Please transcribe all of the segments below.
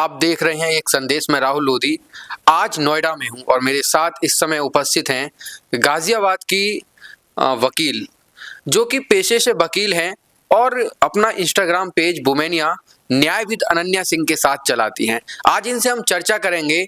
आप देख रहे हैं एक संदेश में राहुल लोधी। आज नोएडा में हूं और मेरे साथ इस समय उपस्थित हैं गाजियाबाद की वकील, जो कि पेशे से वकील हैं और अपना इंस्टाग्राम पेज वुमेनिया न्यायविद अनन्या सिंह के साथ चलाती हैं। आज इनसे हम चर्चा करेंगे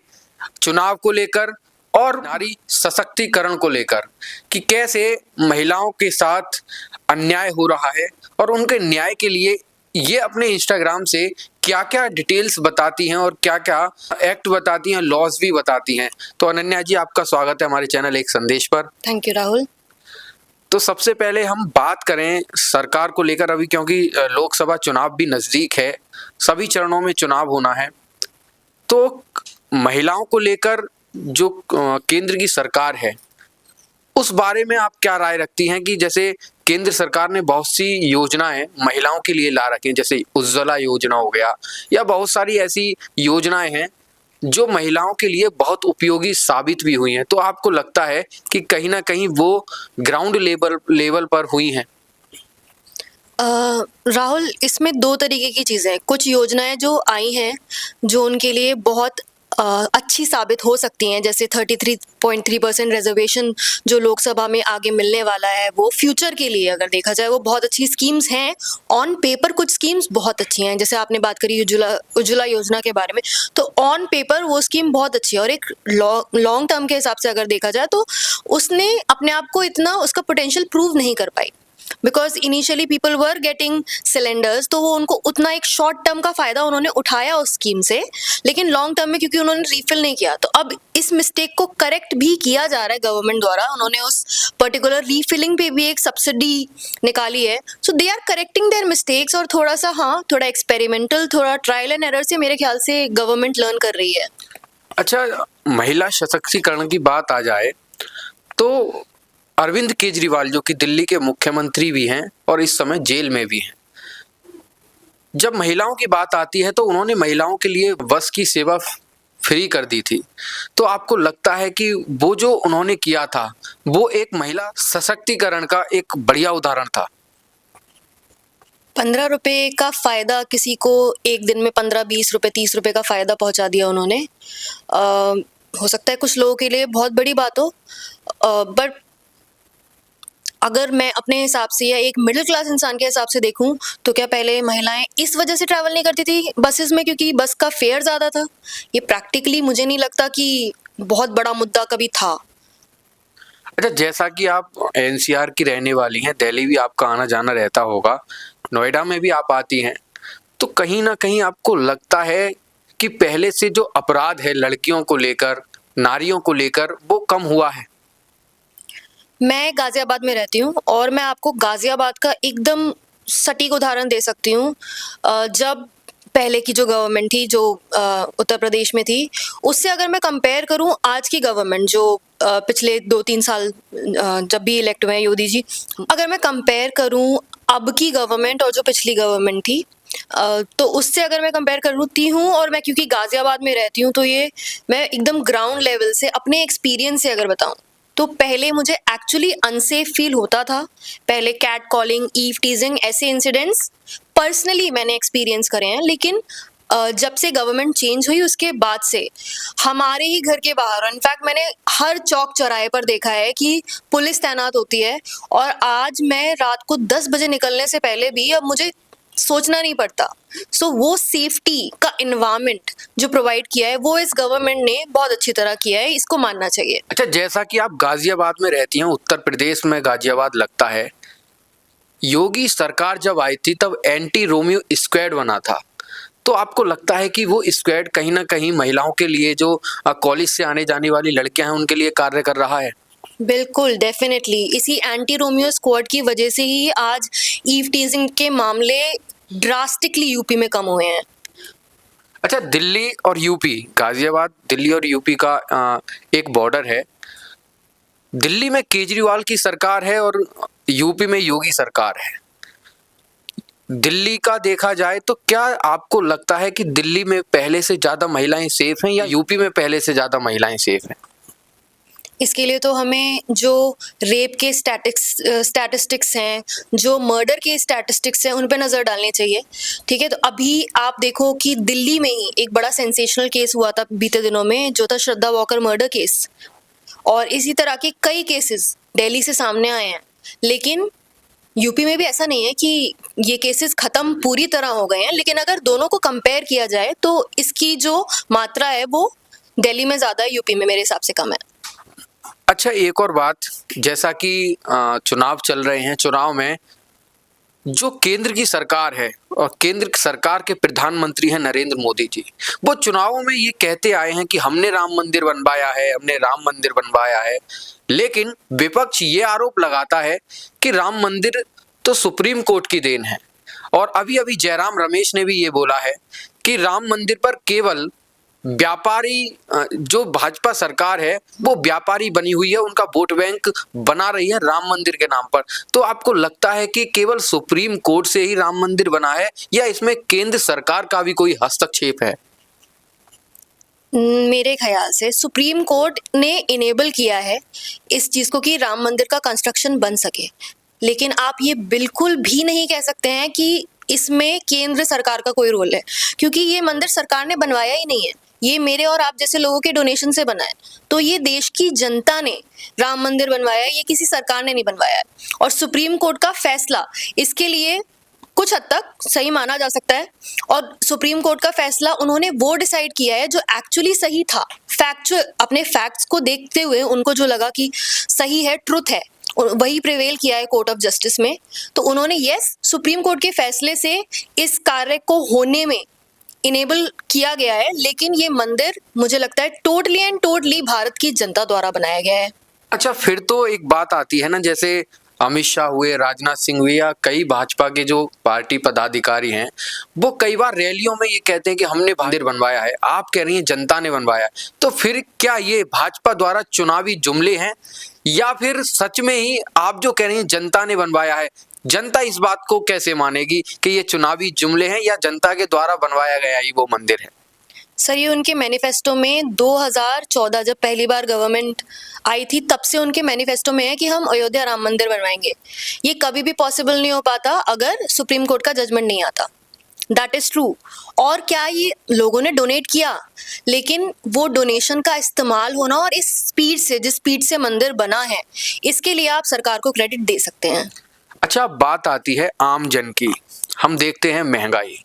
चुनाव को लेकर और नारी सशक्तिकरण को लेकर कि कैसे महिलाओं के साथ अन्याय हो रहा है और उनके न्याय के लिए ये अपने इंस्टाग्राम से क्या क्या डिटेल्स बताती हैं और क्या क्या एक्ट बताती हैं, लॉज भी बताती हैं। तो अनन्या जी, आपका स्वागत है हमारे चैनल एक संदेश पर। Thank you Rahul. तो सबसे पहले हम बात करें सरकार को लेकर अभी, क्योंकि लोकसभा चुनाव भी नज़दीक है, सभी चरणों में चुनाव होना है। तो महिलाओं को लेकर जो केंद्र की सरकार है उस बारे में आप क्या राय रखती हैं कि जैसे केंद्र सरकार ने बहुत सी योजनाएं महिलाओं के लिए ला रखी हैं, जैसे उज्ज्वला योजना हो गया या बहुत सारी ऐसी योजनाएं हैं जो महिलाओं के लिए बहुत उपयोगी साबित भी हुई हैं। तो आपको लगता है कि कहीं ना कहीं वो ग्राउंड लेवल पर हुई हैं? राहुल, इसमें दो तरीके की चीज़ें हैं। कुछ योजनाएं जो आई हैं जो उनके लिए बहुत अच्छी साबित हो सकती हैं, जैसे 33.3% रिजर्वेशन जो लोकसभा में आगे मिलने वाला है, वो फ्यूचर के लिए अगर देखा जाए वो बहुत अच्छी स्कीम्स हैं। ऑन पेपर कुछ स्कीम्स बहुत अच्छी हैं, जैसे आपने बात करी उज्ज्वला योजना के बारे में, तो ऑन पेपर वो स्कीम बहुत अच्छी है और एक लॉन्ग टर्म के हिसाब से अगर देखा जाए तो उसने अपने आप को इतना उसका पोटेंशियल प्रूव नहीं कर पाई, because initially people were getting cylinders, तो वो उनको उतना एक शॉर्ट टर्म का फायदा उन्होंने उठाया उस स्कीम से, लेकिन लॉन्ग टर्म में क्योंकि उन्होंने रीफिल नहीं किया, तो अब इस मिस्टेक को करेक्ट भी किया जा रहा है गवर्नमेंट द्वारा। उन्होंने उस पर्टिकुलर रीफिलिंग पे भी एक सब्सिडी निकाली है, so they are correcting their mistakes. और थोड़ा सा थोड़ा एक्सपेरिमेंटल, थोड़ा ट्रायल एंड एरर से मेरे ख्याल से गवर्नमेंट लर्न कर रही है। अच्छा, महिला सशक्तिकरण की बात आ जाए तो अरविंद केजरीवाल, जो कि दिल्ली के मुख्यमंत्री भी हैं और इस समय जेल में भी हैं, जब महिलाओं की बात आती है तो उन्होंने महिलाओं के लिए बस की सेवा फ्री कर दी थी। तो आपको लगता है कि वो जो उन्होंने किया था वो एक महिला सशक्तिकरण का एक बढ़िया उदाहरण था? 15 रुपए का फायदा किसी को एक दिन में 15-20 रुपए 30 रुपए का फायदा पहुंचा दिया उन्होंने। हो सकता है कुछ लोगों के लिए बहुत बड़ी बात हो, बट अगर मैं अपने हिसाब से या एक मिडिल क्लास इंसान के हिसाब से देखूं तो क्या पहले महिलाएं इस वजह से ट्रैवल नहीं करती थी बसेस में क्योंकि बस का फेयर ज़्यादा था? ये प्रैक्टिकली मुझे नहीं लगता कि बहुत बड़ा मुद्दा कभी था। अच्छा, जैसा कि आप एनसीआर की रहने वाली हैं, दिल्ली भी आपका आना जाना रहता होगा, नोएडा में भी आप आती हैं, तो कहीं ना कहीं आपको लगता है कि पहले से जो अपराध है लड़कियों को लेकर, नारियों को लेकर, वो कम हुआ है? मैं गाजियाबाद में रहती हूँ और मैं आपको गाजियाबाद का एकदम सटीक उदाहरण दे सकती हूँ। जब पहले की जो गवर्नमेंट थी जो उत्तर प्रदेश में थी, उससे अगर मैं कंपेयर करूँ आज की गवर्नमेंट जो पिछले 2-3 साल जब भी इलेक्ट हुए हैं योगी जी, अगर मैं कंपेयर करूँ अब की गवर्नमेंट और जो पिछली गवर्नमेंट थी, तो उससे अगर मैं कंपेयर करती हूँ, और मैं क्योंकि गाजियाबाद में रहती हूँ तो ये मैं एकदम ग्राउंड लेवल से अपने एक्सपीरियंस से अगर बताऊँ तो पहले मुझे एक्चुअली अनसेफ फील होता था। पहले कैट कॉलिंग, ईव टीजिंग, ऐसे इंसिडेंट्स पर्सनली मैंने एक्सपीरियंस करे हैं, लेकिन जब से गवर्नमेंट चेंज हुई उसके बाद से हमारे ही घर के बाहर, इनफैक्ट मैंने हर चौक चौराहे पर देखा है कि पुलिस तैनात होती है, और आज मैं रात को 10 बजे निकलने से पहले भी अब मुझे सोचना नहीं पड़ता। सो वो सेफ्टी का एनवायरनमेंट जो प्रोवाइड किया है वो इस गवर्नमेंट ने बहुत अच्छी तरह किया है, इसको मानना चाहिए। अच्छा, जैसा कि आप गाजियाबाद में रहती हैं, उत्तर प्रदेश में गाजियाबाद लगता है, योगी सरकार जब आई थी तब एंटी रोमियो स्क्वाड बना था, तो आपको लगता है कि वो स्क्वाड कहीं ना कहीं महिलाओं के लिए, जो कॉलेज से आने जाने वाली लड़कियां हैं, उनके लिए कार्य कर रहा है? बिल्कुल, डेफिनेटली इसी एंटी रोमियो स्क्वाड की वजह से ही आज ईव टीजिंग के मामले ड्रास्टिकली यूपी में कम हुए हैं। अच्छा, दिल्ली और यूपी, गाजियाबाद दिल्ली और यूपी का एक बॉर्डर है। दिल्ली में केजरीवाल की सरकार है और यूपी में योगी सरकार है। दिल्ली का देखा जाए तो क्या आपको लगता है कि दिल्ली में पहले से ज़्यादा महिलाएं सेफ हैं या यूपी में पहले से ज़्यादा महिलाएं सेफ हैं? इसके लिए तो हमें जो रेप के स्टैटिस्टिक्स हैं, जो मर्डर के स्टैटिस्टिक्स हैं, उन पे नज़र डालनी चाहिए। ठीक है, तो अभी आप देखो कि दिल्ली में ही एक बड़ा सेंसेशनल केस हुआ था बीते दिनों में, जो था श्रद्धा वॉकर मर्डर केस, और इसी तरह के कई केसेस दिल्ली से सामने आए हैं। लेकिन यूपी में भी ऐसा नहीं है कि ये केसेस खत्म पूरी तरह हो गए हैं, लेकिन अगर दोनों को कंपेयर किया जाए तो इसकी जो मात्रा है वो दिल्ली में ज़्यादा है, यूपी में मेरे हिसाब से कम है। अच्छा, एक और बात, जैसा कि चुनाव चल रहे हैं, चुनाव में जो केंद्र की सरकार है और केंद्र की सरकार के प्रधानमंत्री हैं नरेंद्र मोदी जी, वो चुनावों में ये कहते आए हैं कि हमने राम मंदिर बनवाया है, हमने राम मंदिर बनवाया है। लेकिन विपक्ष ये आरोप लगाता है कि राम मंदिर तो सुप्रीम कोर्ट की देन है। और अभी अभी जयराम रमेश ने भी ये बोला है कि राम मंदिर पर केवल व्यापारी, जो भाजपा सरकार है वो व्यापारी बनी हुई है, उनका वोट बैंक बना रही है राम मंदिर के नाम पर। तो आपको लगता है कि केवल सुप्रीम कोर्ट से ही राम मंदिर बना है या इसमें केंद्र सरकार का भी कोई हस्तक्षेप है? मेरे ख्याल से सुप्रीम कोर्ट ने इनेबल किया है इस चीज़ को कि राम मंदिर का कंस्ट्रक्शन बन सके, लेकिन आप ये बिल्कुल भी नहीं कह सकते हैं कि इसमें केंद्र सरकार का कोई रोल है, क्योंकि ये मंदिर सरकार ने बनवाया ही नहीं है। ये मेरे और आप जैसे लोगों के डोनेशन से बना है। तो ये देश की जनता ने राम मंदिर बनवाया है, ये किसी सरकार ने नहीं बनवाया है। और सुप्रीम कोर्ट का फैसला इसके लिए कुछ हद तक सही माना जा सकता है, और सुप्रीम कोर्ट का फैसला उन्होंने वो डिसाइड किया है जो एक्चुअली सही था। फैक्चुअल अपने फैक्ट्स को देखते हुए उनको जो लगा कि सही है, ट्रुथ है, वही प्रिवेल किया है कोर्ट ऑफ जस्टिस में। तो उन्होंने सुप्रीम कोर्ट के फैसले से इस कार्य को होने में इनेबल किया गया है, लेकिन ये मंदिर मुझे लगता है टोटली एंड टोटली भारत की जनता द्वारा बनाया गया है। अच्छा, फिर तो एक बात आती है ना, जैसे अमित शाह हुए, राजनाथ सिंह हुए, या कई भाजपा के जो पार्टी पदाधिकारी हैं, वो कई बार रैलियों में ये कहते हैं कि हमने मंदिर बनवाया है। आप कह रही हैं जनता ने बनवाया है, तो फिर क्या ये भाजपा द्वारा चुनावी जुमले हैं, या फिर सच में ही आप जो कह रही हैं जनता ने बनवाया है? जनता इस बात को कैसे मानेगी कि ये चुनावी जुमले हैं या जनता के द्वारा बनवाया गया ही वो मंदिर है? सर, ये उनके मैनिफेस्टो में 2014 जब पहली बार गवर्नमेंट आई थी, तब से उनके मैनिफेस्टो में है कि हम अयोध्या राम मंदिर बनवाएंगे। ये कभी भी पॉसिबल नहीं हो पाता अगर सुप्रीम कोर्ट का जजमेंट नहीं आता। That is true. और क्या ये लोगों ने डोनेट किया, लेकिन वो डोनेशन का इस्तेमाल होना और इस स्पीड से, जिस स्पीड से मंदिर बना है, इसके लिए आप सरकार को क्रेडिट दे सकते हैं। अच्छा, बात आती है आम जन की। हम देखते हैं महंगाई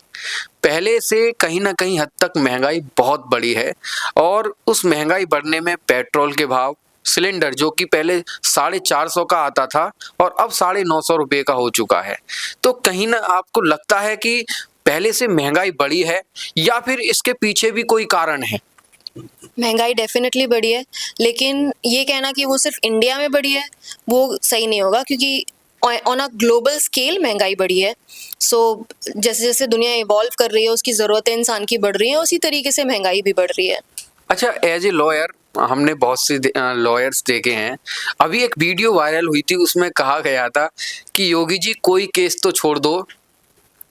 पहले से कहीं ना कहीं हद तक महंगाई बहुत बड़ी है, और उस महंगाई बढ़ने में पेट्रोल के भाव, सिलेंडर जो कि पहले 450 का आता था और अब 950 रुपये का हो चुका है। तो कहीं ना आपको लगता है कि पहले से महंगाई बढ़ी है या फिर इसके पीछे भी कोई कारण है? महंगाई डेफिनेटली बढ़ी है, लेकिन ये कहना कि वो सिर्फ इंडिया में बढ़ी है वो सही नहीं होगा, क्योंकि ऑन अ ग्लोबल स्केल महंगाई बढ़ी है। सो जैसे जैसे दुनिया इवॉल्व कर रही है, उसकी ज़रूरतें इंसान की बढ़ रही हैं, उसी तरीके से महंगाई भी बढ़ रही है। अच्छा, एज ए लॉयर हमने बहुत से लॉयर्स देखे हैं। अभी एक वीडियो वायरल हुई थी, उसमें कहा गया था कि योगी जी कोई केस तो छोड़ दो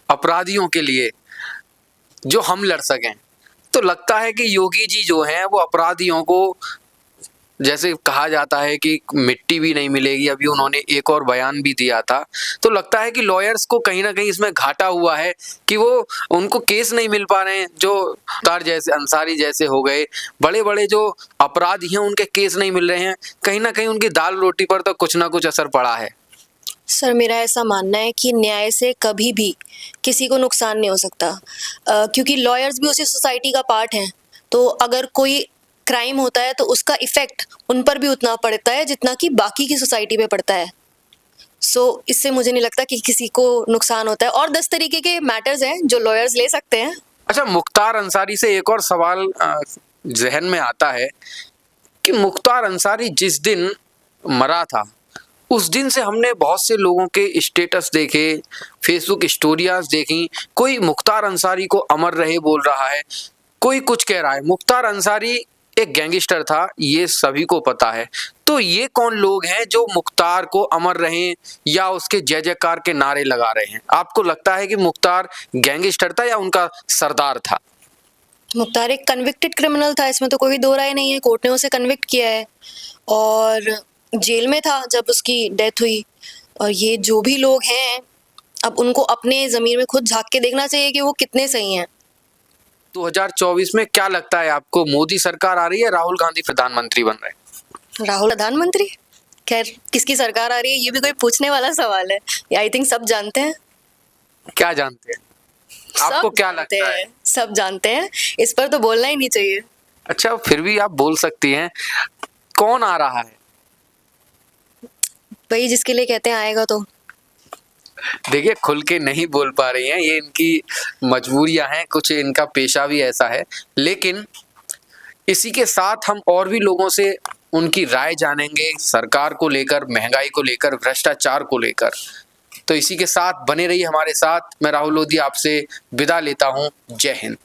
अपराधियों के लिए जो हम लड़ सकें। तो लगता है कि योगी जी जो हैं वो अपराधियों को, जैसे कहा जाता है कि मिट्टी भी नहीं मिलेगी, अभी उन्होंने एक और बयान भी दिया था। तो लगता है कि लॉयर्स को कहीं ना कहीं इसमें घाटा हुआ है कि वो उनको केस नहीं मिल पा रहे हैं। जो तार जैसे अंसारी जैसे हो गए, बड़े बड़े जो अपराधी हैं उनके केस नहीं मिल रहे हैं। कहीं ना कहीं उनकी दाल रोटी पर तो कुछ ना कुछ असर पड़ा है। सर, मेरा ऐसा मानना है कि न्याय से कभी भी किसी को नुकसान नहीं हो सकता, क्योंकि लॉयर्स भी उसी सोसाइटी का पार्ट हैं। तो अगर कोई क्राइम होता है तो उसका इफेक्ट उन पर भी उतना पड़ता है जितना कि बाकी की सोसाइटी पे पड़ता है। इससे मुझे नहीं लगता कि किसी को नुकसान होता है, और 10 तरीके के मैटर्स हैं जो लॉयर्स ले सकते हैं। अच्छा, मुख्तार अंसारी से एक और सवाल जहन में आता है कि मुख्तार अंसारी जिस दिन मरा था, उस दिन से हमने बहुत से लोगों के स्टेटस देखे, फेसबुक स्टोरियाज देखी। कोई मुख्तार अंसारी को अमर रहे बोल रहा है, कोई कुछ कह रहा है। मुख्तार अंसारी एक गैंगस्टर था, ये सभी को पता है। तो ये कौन लोग हैं जो मुख्तार को अमर रहें या उसके जय जयकार के नारे लगा रहे हैं? आपको लगता है कि मुख्तार गैंगस्टर था या उनका सरदार था? मुख्तार एक कन्विक्टेड क्रिमिनल था, इसमें तो कोई दो राय नहीं है। कोर्ट ने उसे कन्विक्ट किया है, और जेल में था जब उसकी डेथ हुई। और ये जो भी लोग हैं, अब उनको अपने ज़मीर में खुद झाँक के देखना चाहिए कि वो कितने सही हैं। 2024 में क्या लगता है आपको, मोदी सरकार आ रही है, राहुल गांधी प्रधानमंत्री बन रहे हैं? राहुल प्रधानमंत्री? खैर, किसकी सरकार आ रही है ये भी कोई पूछने वाला सवाल है। ये आई थिंक सब जानते हैं। क्या जानते हैं? आपको सब क्या जानते लगता है? हैं, सब जानते हैं। इस पर तो बोलना ही नहीं चाहिए। अच्छा, फिर भी आप बोल सकती हैं, कौन आ रहा है? वही जिसके लिए कहते हैं आएगा तो। देखिए, खुल के नहीं बोल पा रही हैं, ये इनकी मजबूरियां हैं, कुछ इनका पेशा भी ऐसा है। लेकिन इसी के साथ हम और भी लोगों से उनकी राय जानेंगे, सरकार को लेकर, महंगाई को लेकर, भ्रष्टाचार को लेकर। तो इसी के साथ बने रहिए हमारे साथ। मैं राहुल लोधी आपसे विदा लेता हूं। जय हिंद।